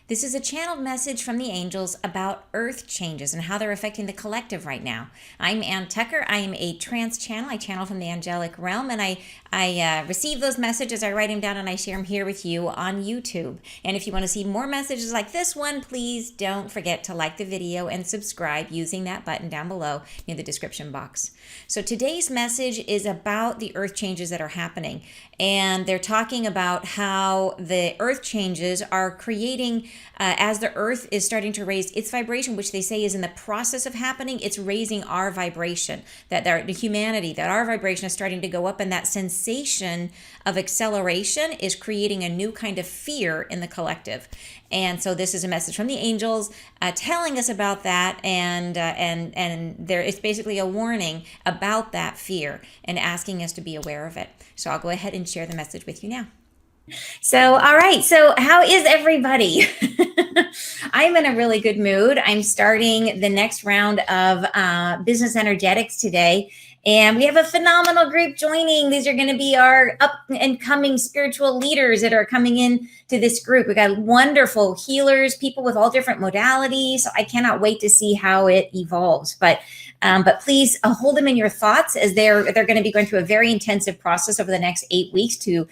This is a channeled message from the angels about earth changes and how they're affecting the collective right now. I'm Ann Tucker. I am a trance channel. I channel from the angelic realm, and I receive those messages. I write them down and I share them here with you on YouTube. And if you want to see more messages like this one, please don't forget to like the video and subscribe using that button down below near the description box. So today's message is about the earth changes that are happening. And they're talking about how the earth changes are creating, as the earth is starting to raise its vibration, which they say is in the process of happening, it's raising our vibration, that the humanity, that our vibration is starting to go up, and that sensation of acceleration is creating a new kind of fear in the collective. And so this is a message from the angels telling us about that, and there is basically a warning about that fear and asking us to be aware of it. So I'll go ahead and share the message with you now. So, all right. So, how is everybody? I'm in a really good mood. I'm starting the next round of business energetics today. And we have a phenomenal group joining. These are going to be our up and coming spiritual leaders that are coming in to this group. We got wonderful healers, people with all different modalities. So I cannot wait to see how it evolves. But please hold them in your thoughts, as they're going to be going through a very intensive process over the next 8 weeks to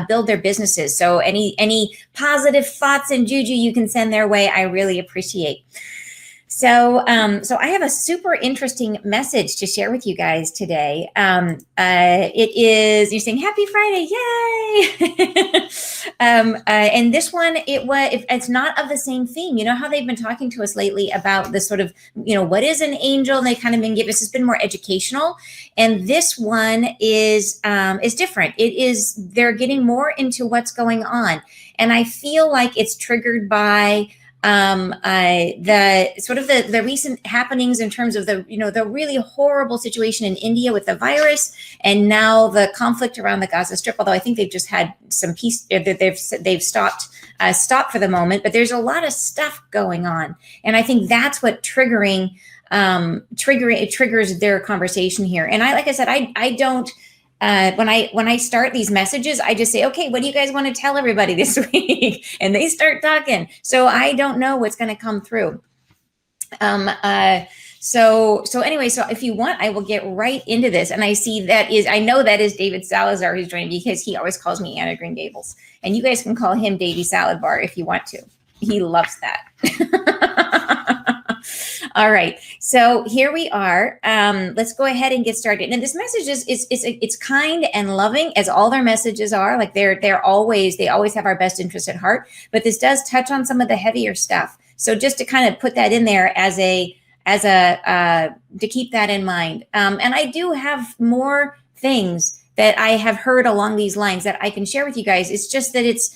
build their businesses. So any positive thoughts and juju you can send their way, I really appreciate. So I have a super interesting message to share with you guys today. It is, you're saying happy Friday, yay! And this one, it's not of the same theme. You know how they've been talking to us lately about this sort of, what is an angel? And they kind of been giving us, it's been more educational. And this one is different. They're getting more into what's going on. And I feel like it's triggered by the recent happenings in terms of the really horrible situation in India with the virus, and now the conflict around the Gaza Strip. Although I think they've just had some peace, they've stopped for the moment, but there's a lot of stuff going on, and I think that's what triggers their conversation here. And like I said, I don't. When I start these messages, I just say, okay, what do you guys want to tell everybody this week? And they start talking. So I don't know what's going to come through. So anyway, so if you want, I will get right into this. And I know that is David Salazar who's joining, because he always calls me Anna Green Gables. And you guys can call him Davy Salad Bar if you want to. He loves that. All right, so here we are. Let's go ahead and get started. And this message it's kind and loving, as all their messages are. Like they always have our best interest at heart. But this does touch on some of the heavier stuff. So just to kind of put that in there as to keep that in mind. And I do have more things that I have heard along these lines that I can share with you guys. It's just that it's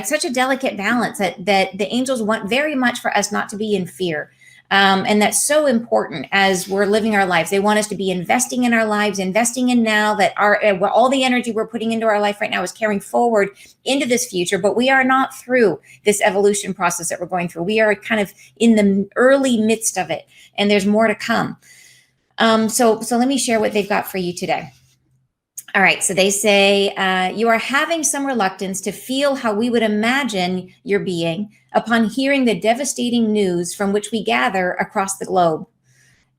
such a delicate balance that the angels want very much for us not to be in fear. And that's so important as we're living our lives. They want us to be investing in our lives, investing in now, that all the energy we're putting into our life right now is carrying forward into this future. But we are not through this evolution process that we're going through. We are kind of in the early midst of it, and there's more to come. So let me share what they've got for you today. All right, so they say, you are having some reluctance to feel how we would imagine your being upon hearing the devastating news from which we gather across the globe.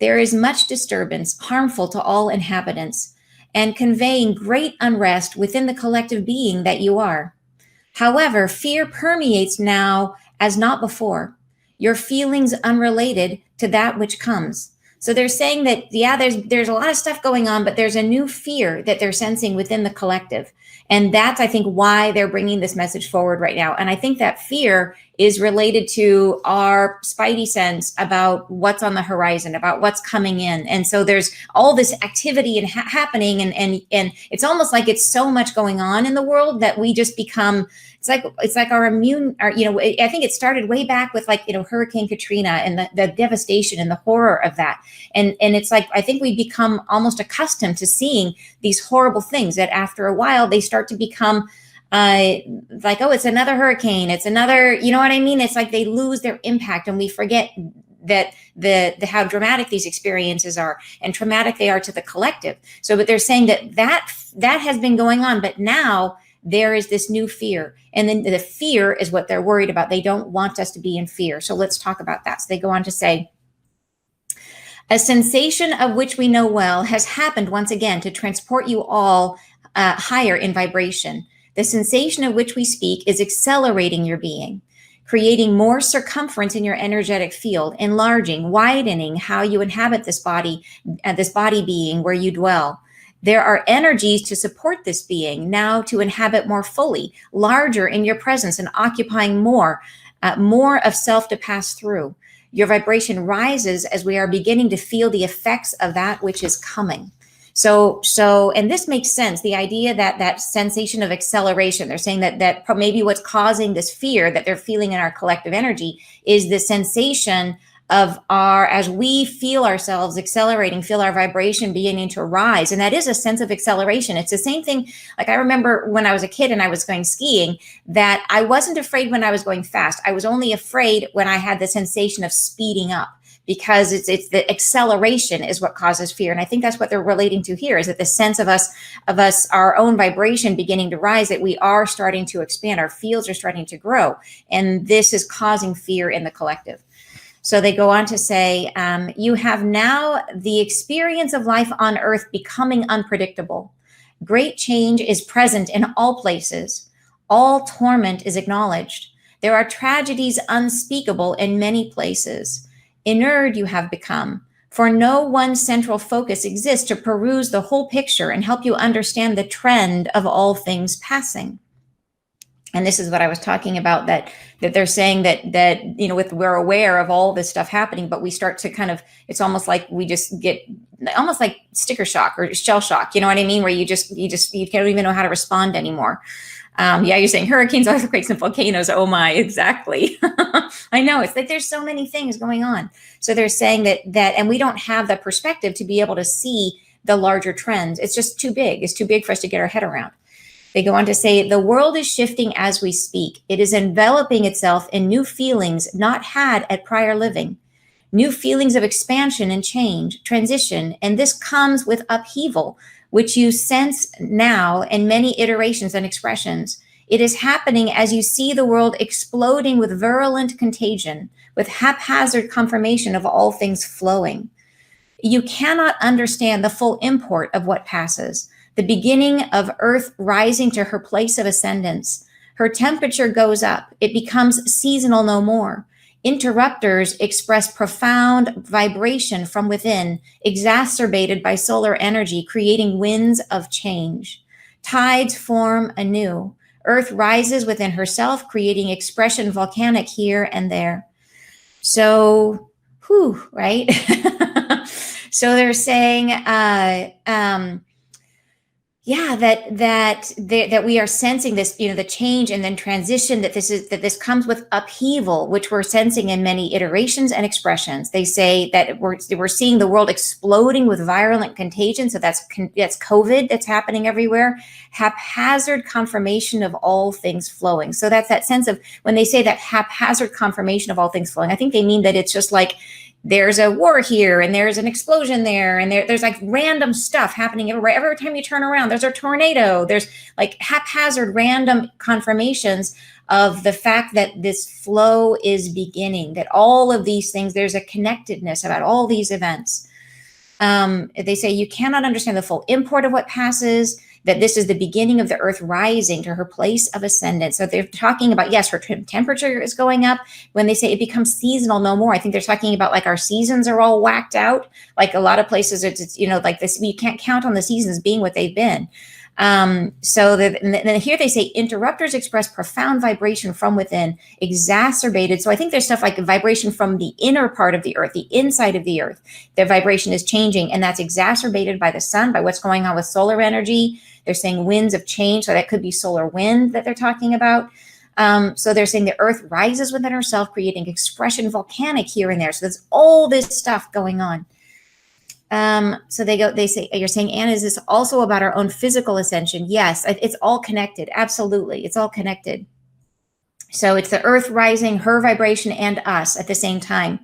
There is much disturbance, harmful to all inhabitants, and conveying great unrest within the collective being that you are. However, fear permeates now as not before, your feelings unrelated to that which comes. So they're saying that, there's a lot of stuff going on, but there's a new fear that they're sensing within the collective. And that's, I think, why they're bringing this message forward right now. And I think that fear is related to our spidey sense about what's on the horizon, about what's coming in. And so there's all this activity and happening. And it's almost like it's so much going on in the world that we just become, it's like our immune, I think it started way back with Hurricane Katrina and the devastation and the horror of that. And it's like, I think we become almost accustomed to seeing these horrible things that after a while they start to become like, oh, it's another hurricane. It's another, you know what I mean? It's like they lose their impact, and we forget that how dramatic these experiences are and traumatic they are to the collective. So, but they're saying that has been going on, but now there is this new fear. And then the fear is what they're worried about. They don't want us to be in fear. So let's talk about that. So they go on to say, a sensation of which we know well has happened once again to transport you all higher in vibration. The sensation of which we speak is accelerating your being, creating more circumference in your energetic field, enlarging, widening how you inhabit this body being where you dwell. There are energies to support this being now to inhabit more fully, larger in your presence and occupying more of self to pass through. Your vibration rises as we are beginning to feel the effects of that which is coming. So, and this makes sense. The idea that sensation of acceleration, they're saying that maybe what's causing this fear that they're feeling in our collective energy is the sensation of as we feel ourselves accelerating, feel our vibration beginning to rise. And that is a sense of acceleration. It's the same thing. Like I remember when I was a kid and I was going skiing, that I wasn't afraid when I was going fast. I was only afraid when I had the sensation of speeding up, because it's the acceleration is what causes fear. And I think that's what they're relating to here, is that the sense of us, our own vibration beginning to rise, that we are starting to expand, our fields are starting to grow. And this is causing fear in the collective. So they go on to say, you have now the experience of life on earth becoming unpredictable. Great change is present in all places. All torment is acknowledged. There are tragedies unspeakable in many places. Inured you have become, for no one central focus exists to peruse the whole picture and help you understand the trend of all things passing. And this is what I was talking about, that they're saying that we're aware of all this stuff happening, but we start to kind of, it's almost like we just get almost like sticker shock or shell shock. You know what I mean? Where you don't even know how to respond anymore. You're saying hurricanes, earthquakes, and volcanoes. Oh my, exactly. I know, it's like there's so many things going on. So they're saying that, and we don't have the perspective to be able to see the larger trends. It's just too big. It's too big for us to get our head around. They go on to say, the world is shifting as we speak. It is enveloping itself in new feelings not had at prior living, new feelings of expansion and change, transition, and this comes with upheaval, which you sense now in many iterations and expressions. It is happening as you see the world exploding with virulent contagion, with haphazard confirmation of all things flowing. You cannot understand the full import of what passes. The beginning of Earth rising to her place of ascendance. Her temperature goes up. It becomes seasonal no more. Interrupters express profound vibration from within, exacerbated by solar energy, creating winds of change. Tides form anew. Earth rises within herself, creating expression volcanic here and there. So, right? So they're saying, that we are sensing this, the change and then transition, that this comes with upheaval, which we're sensing in many iterations and expressions. They say that we're seeing the world exploding with virulent contagion. So that's COVID that's happening everywhere. Haphazard confirmation of all things flowing. So that's that sense of, when they say that haphazard confirmation of all things flowing, I think they mean that it's just like, there's a war here and there's an explosion there, and there's like random stuff happening everywhere. Every time you turn around, there's a tornado. There's like haphazard random confirmations of the fact that this flow is beginning, that all of these things, there's a connectedness about all these events. They say you cannot understand the full import of what passes, that this is the beginning of the Earth rising to her place of ascendance. So they're talking about, yes, her temperature is going up. When they say it becomes seasonal no more, I think they're talking about like our seasons are all whacked out. Like a lot of places, it's like this, we can't count on the seasons being what they've been. So then here they say interrupters express profound vibration from within, exacerbated. So I think there's stuff like vibration from the inner part of the Earth, the inside of the Earth. The vibration is changing, and that's exacerbated by the sun, by what's going on with solar energy. They're saying winds of change. So that could be solar wind that they're talking about. So they're saying the Earth rises within herself, creating expression volcanic here and there. So there's all this stuff going on. So they say, you're saying, Anna, is this also about our own physical ascension? Yes, it's all connected. Absolutely. It's all connected. So it's the Earth rising, her vibration, and us at the same time.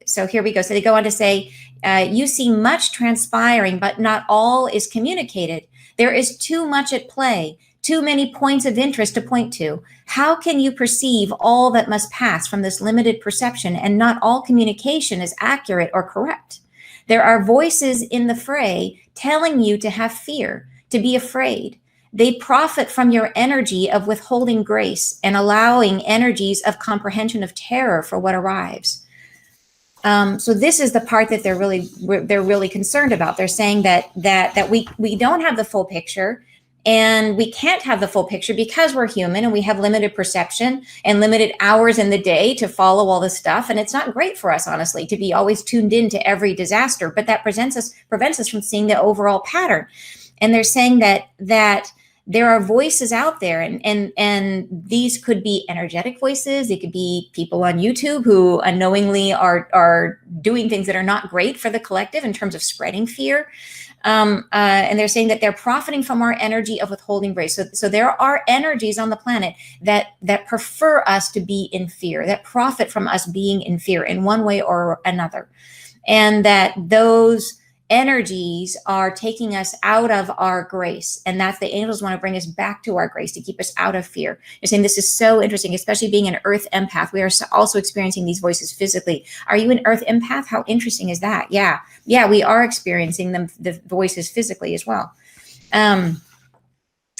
So here we go. So they go on to say, you see much transpiring, but not all is communicated. There is too much at play, too many points of interest to point to. How can you perceive all that must pass from this limited perception, and not all communication is accurate or correct? There are voices in the fray telling you to have fear, to be afraid. They profit from your energy of withholding grace and allowing energies of comprehension of terror for what arrives. So this is the part that they're really concerned about. They're saying that we don't have the full picture, and we can't have the full picture because we're human and we have limited perception and limited hours in the day to follow all this stuff. And it's not great for us, honestly, to be always tuned into every disaster, but that prevents us from seeing the overall pattern. And they're saying that there are voices out there, and these could be energetic voices. It could be people on YouTube who unknowingly are doing things that are not great for the collective in terms of spreading fear. And they're saying that they're profiting from our energy of withholding grace. So there are energies on the planet that prefer us to be in fear, that profit from us being in fear in one way or another. And that those energies are taking us out of our grace. And that's the angels want to bring us back to our grace, to keep us out of fear. You're saying this is so interesting, especially being an earth empath. We are also experiencing these voices physically. Are you an earth empath? How interesting is that? Yeah, we are experiencing the voices physically as well.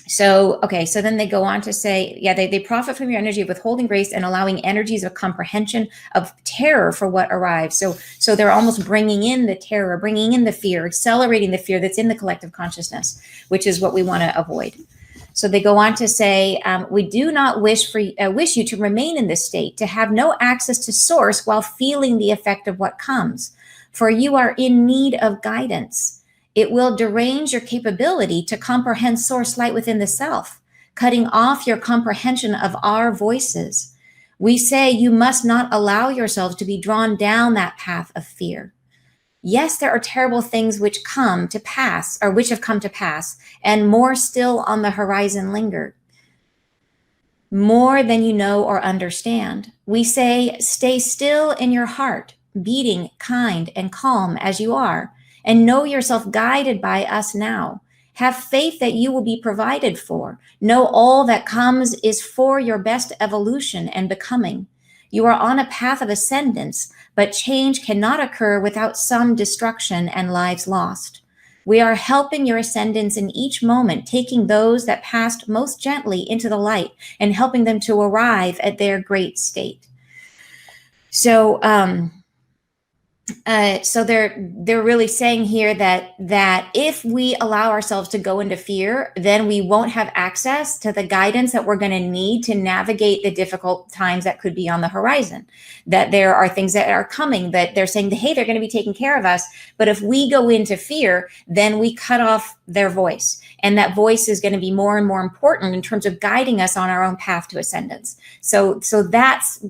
So then they go on to say, they profit from your energy of withholding grace and allowing energies of comprehension of terror for what arrives. So they're almost bringing in the terror, bringing in the fear, accelerating the fear that's in the collective consciousness, which is what we want to avoid. So they go on to say, we do not wish you to remain in this state, to have no access to source while feeling the effect of what comes, for you are in need of guidance. It will derange your capability to comprehend source light within the self, cutting off your comprehension of our voices. We say you must not allow yourselves to be drawn down that path of fear. Yes, there are terrible things which come to pass, or which have come to pass, and more still on the horizon linger. More than you know or understand. We say, stay still in your heart, beating kind and calm as you are, and know yourself guided by us now. Have faith that you will be provided for. Know all that comes is for your best evolution and becoming. You are on a path of ascendance, but change cannot occur without some destruction and lives lost. We are helping your ascendance in each moment, taking those that passed most gently into the light and helping them to arrive at their great state. So they're really saying here that if we allow ourselves to go into fear, then we won't have access to the guidance that we're going to need to navigate the difficult times that could be on the horizon. That there are things that are coming that they're saying, hey, they're going to be taking care of us. But if we go into fear, then we cut off their voice. And that voice is going to be more and more important in terms of guiding us on our own path to ascendance. So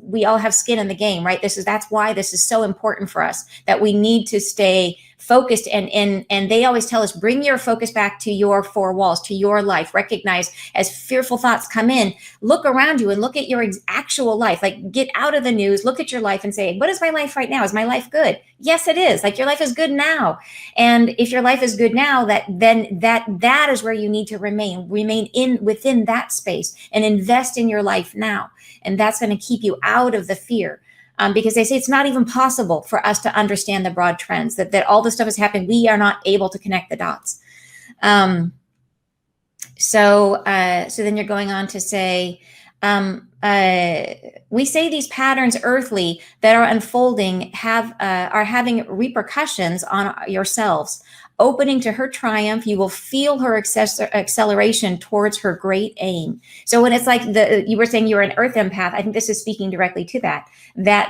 we all have skin in the game, right? That's why this is so important for us, that we need to stay focused. And they always tell us, bring your focus back to your four walls, to your life. Recognize as fearful thoughts come in, look around you and look at your actual life. Like, get out of the news, look at your life and say, what is my life right now? Is my life good? Yes, it is. Like, your life is good now. And if your life is good now, then that is where you need to remain within that space and invest in your life now. And that's going to keep you out of the fear. Because they say it's not even possible for us to understand the broad trends, that all this stuff has happened. We are not able to connect the dots. So then you're going on to say, we say these patterns earthly that are unfolding are having repercussions on yourselves. Opening to her triumph, you will feel her acceleration towards her great aim. So when it's like you were saying you were an earth empath, I think this is speaking directly to that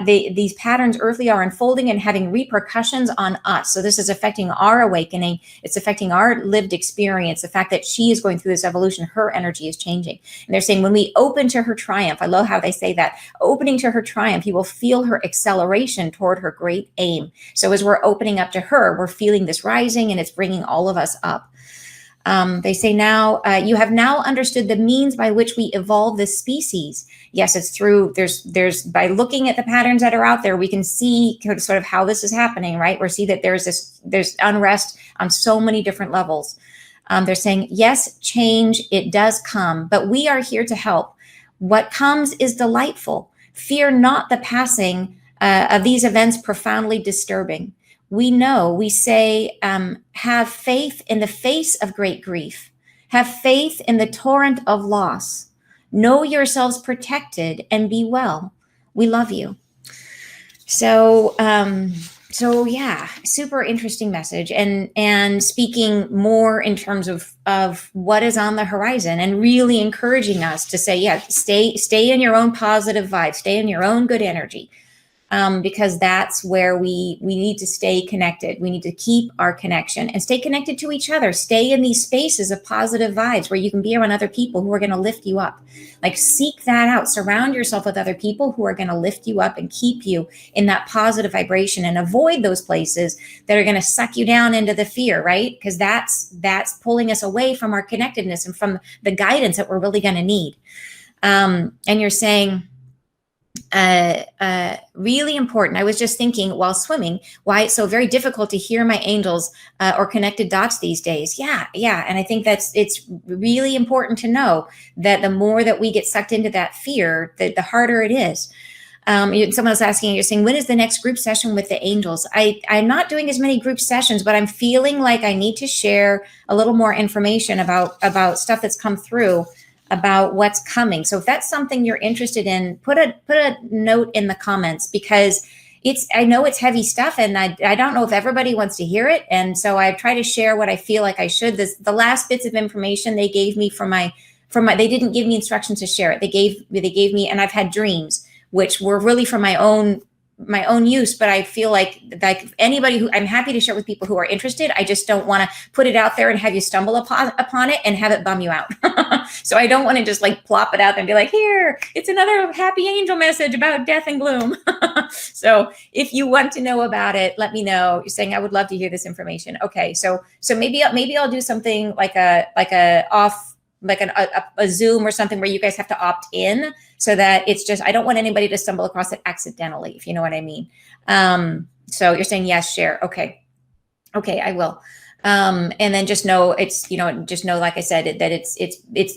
these patterns earthly are unfolding and having repercussions on us. So this is affecting our awakening. It's affecting our lived experience. The fact that she is going through this evolution, her energy is changing. And they're saying when we open to her triumph, I love how they say that, opening to her triumph, you will feel her acceleration toward her great aim. So as we're opening up to her, we're feeling this rising, and it's bringing all of us up. They say now, you have now understood the means by which we evolve this species. Yes, it's through, there's by looking at the patterns that are out there, we can see sort of how this is happening, right? We see that there's unrest on so many different levels. They're saying, yes, change, it does come, but we are here to help. What comes is delightful. Fear not the passing of these events profoundly disturbing. We say, have faith in the face of great grief. Have faith in the torrent of loss. Know yourselves protected and be well. We love you. So yeah, super interesting message, and speaking more in terms of what is on the horizon, and really encouraging us to say, yeah, stay in your own positive vibe, stay in your own good energy. Because that's where we need to stay connected. We need to keep our connection and stay connected to each other. Stay in these spaces of positive vibes where you can be around other people who are going to lift you up. Like, seek that out. Surround yourself with other people who are going to lift you up and keep you in that positive vibration, and avoid those places that are going to suck you down into the fear, right? Because that's pulling us away from our connectedness and from the guidance that we're really going to need. And you're saying, really important. I was just thinking while swimming, why it's so very difficult to hear my angels or connected dots these days. Yeah. And I think it's really important to know that the more that we get sucked into that fear, the harder it is. Someone was asking, you're saying, when is the next group session with the angels? I'm not doing as many group sessions, but I'm feeling like I need to share a little more information about stuff that's come through, about what's coming. So if that's something you're interested in, put a note in the comments, because I know it's heavy stuff, and I don't know if everybody wants to hear it. And so I try to share what I feel like I should. The last bits of information they gave me from my, they didn't give me instructions to share it. They gave me, and I've had dreams, which were really for my own use, but I feel like anybody who, I'm happy to share with people who are interested. I just don't want to put it out there and have you stumble upon it and have it bum you out. So I don't want to just like plop it out there and be like, here, it's another happy angel message about death and gloom. So if you want to know about it, let me know. You're saying, I would love to hear this information. Okay. So maybe I'll do something like a Zoom or something where you guys have to opt in, so that it's just, I don't want anybody to stumble across it accidentally, if you know what I mean. So you're saying, yes, share. Okay, I will. And then just know like I said, that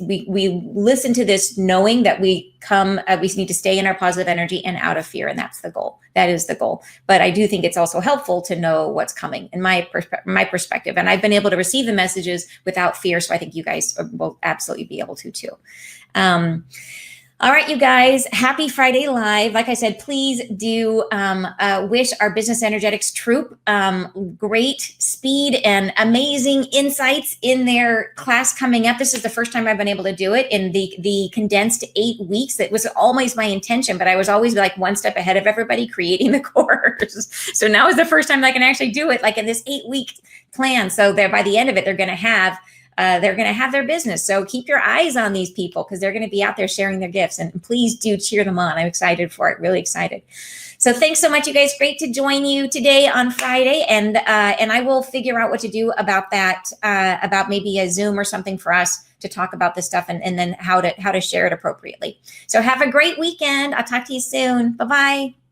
we listen to this knowing that we need to stay in our positive energy and out of fear. And that's the goal. That is the goal. But I do think it's also helpful to know what's coming in my perspective. And I've been able to receive the messages without fear. So I think you guys will absolutely be able to too. All right, you guys, happy Friday Live. Like I said, please do wish our Business Energetics troop great speed and amazing insights in their class coming up. This is the first time I've been able to do it in the condensed 8 weeks. That was always my intention, but I was always like one step ahead of everybody creating the course. So now is the first time I can actually do it like in this 8-week plan. So by the end of it, they're going to have their business. So keep your eyes on these people, because they're going to be out there sharing their gifts, and please do cheer them on. I'm excited for it. Really excited. So thanks so much, you guys. Great to join you today on Friday. And I will figure out what to do about that, about maybe a Zoom or something for us to talk about this stuff, and then how to share it appropriately. So have a great weekend. I'll talk to you soon. Bye-bye.